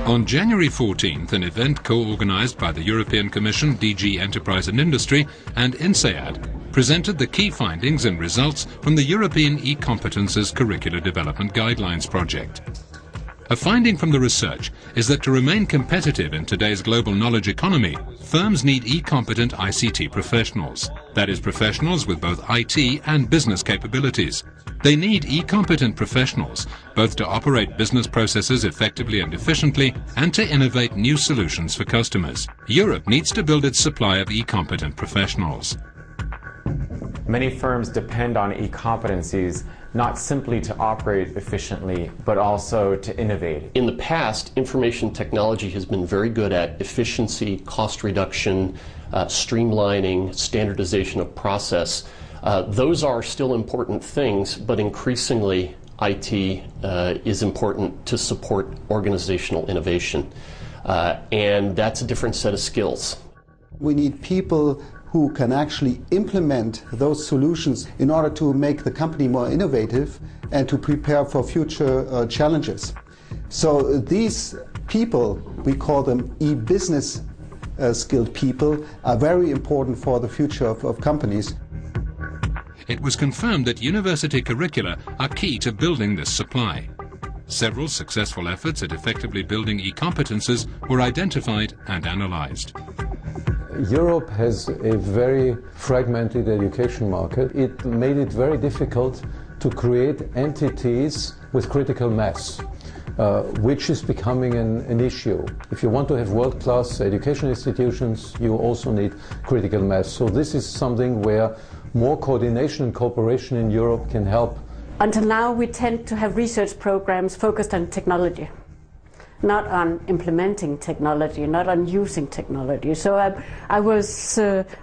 On January 14th, an event co-organised by the European Commission, DG Enterprise and Industry and INSEAD presented the key findings and results from the European e-Competences Curricula Development Guidelines Project. A finding from the research is that to remain competitive in today's global knowledge economy, firms need e-competent ICT professionals. That is, professionals with both IT and business capabilities. They need e-competent professionals, both to operate business processes effectively and efficiently and to innovate new solutions for customers. Europe needs to build its supply of e-competent professionals. Many firms depend on e-competencies not simply to operate efficiently, but also to innovate. In the past, information technology has been very good at efficiency, cost reduction, streamlining, standardization of process. Those are still important things, but increasingly IT is important to support organizational innovation. And that's a different set of skills. We need people who can actually implement those solutions in order to make the company more innovative and to prepare for future challenges. So these people, we call them e-business skilled people, are very important for the future of companies. It was confirmed that university curricula are key to building this supply. Several successful efforts at effectively building e-competences were identified and analysed. Europe has a very fragmented education market. It made it very difficult to create entities with critical mass, which is becoming an issue. If you want to have world-class education institutions, you also need critical mass. So this is something where more coordination and cooperation in Europe can help. Until now, we tend to have research programs focused on technology, not on implementing technology, not on using technology. So I was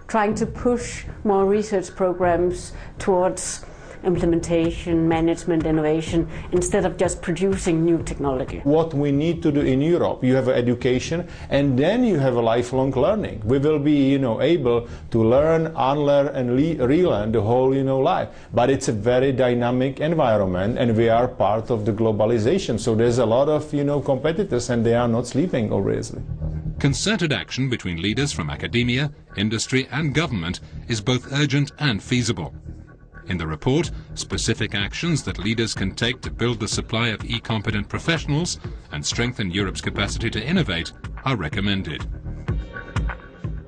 trying to push more research programs towards implementation, management, innovation, instead of just producing new technology. What we need to do in Europe, you have education and then you have a lifelong learning. We will be, able to learn, unlearn and relearn the whole, life. But it's a very dynamic environment and we are part of the globalization. So there's a lot of, competitors and they are not sleeping, obviously. Concerted action between leaders from academia, industry and government is both urgent and feasible. In the report, specific actions that leaders can take to build the supply of e-competent professionals and strengthen Europe's capacity to innovate are recommended.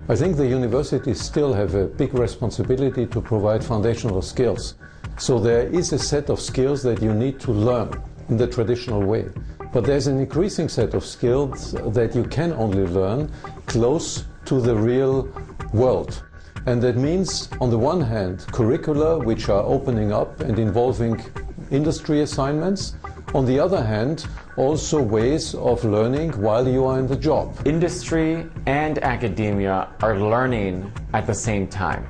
I think the universities still have a big responsibility to provide foundational skills. So there is a set of skills that you need to learn in the traditional way. But there's an increasing set of skills that you can only learn close to the real world. And that means, on the one hand, curricula which are opening up and involving industry assignments. On the other hand, also ways of learning while you are in the job. Industry and academia are learning at the same time.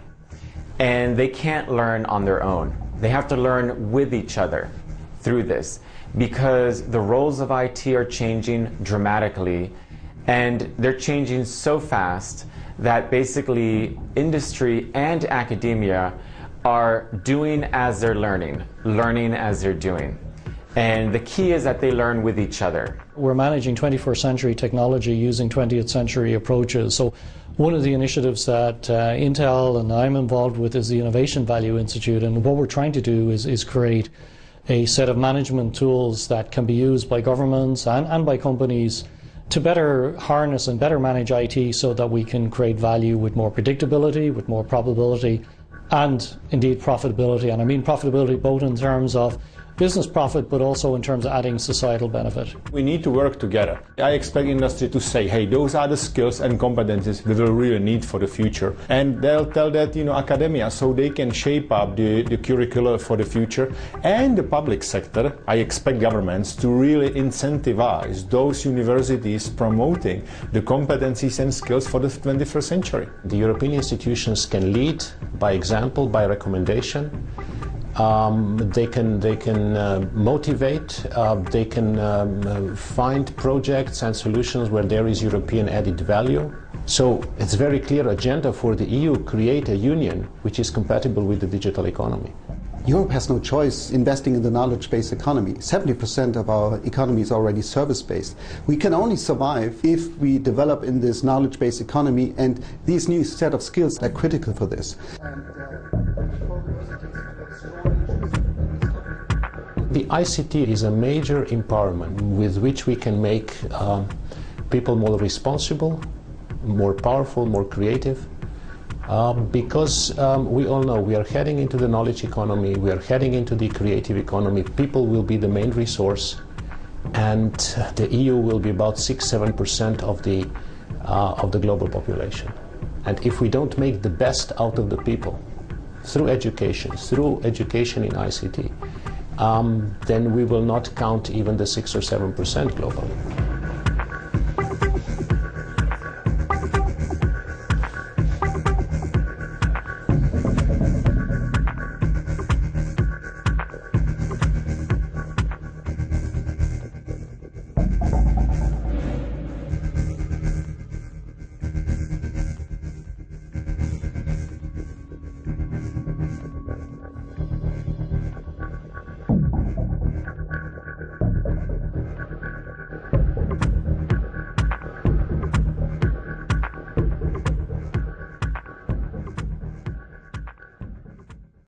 And they can't learn on their own. They have to learn with each other through this, because the roles of IT are changing dramatically, and they're changing so fast that basically industry and academia are doing as they're learning as they're doing. And the key is that they learn with each other. We're managing 21st century technology using 20th century approaches. So one of the initiatives that Intel and I'm involved with is the Innovation Value Institute, and what we're trying to do is create a set of management tools that can be used by governments and by companies to better harness and better manage IT so that we can create value with more predictability, with more probability, and indeed profitability. And I mean profitability both in terms of business profit, but also in terms of adding societal benefit. We need to work together. I expect industry to say, hey, those are the skills and competencies we will really need for the future. And they'll tell that, academia, so they can shape up the curricula for the future. And the public sector, I expect governments to really incentivize those universities promoting the competencies and skills for the 21st century. The European institutions can lead by example, by recommendation. They can motivate, they can find projects and solutions where there is European added value. So it's a very clear agenda for the EU, create a union which is compatible with the digital economy. Europe has no choice investing in the knowledge-based economy. 70% of our economy is already service-based. We can only survive if we develop in this knowledge-based economy, and these new set of skills are critical for this. The ICT is a major empowerment with which we can make people more responsible, more powerful, more creative. Because we all know we are heading into the knowledge economy, we are heading into the creative economy. People will be the main resource, and the EU will be about 6–7% of the global population. And if we don't make the best out of the people through education in ICT, then we will not count even the 6 or 7% globally.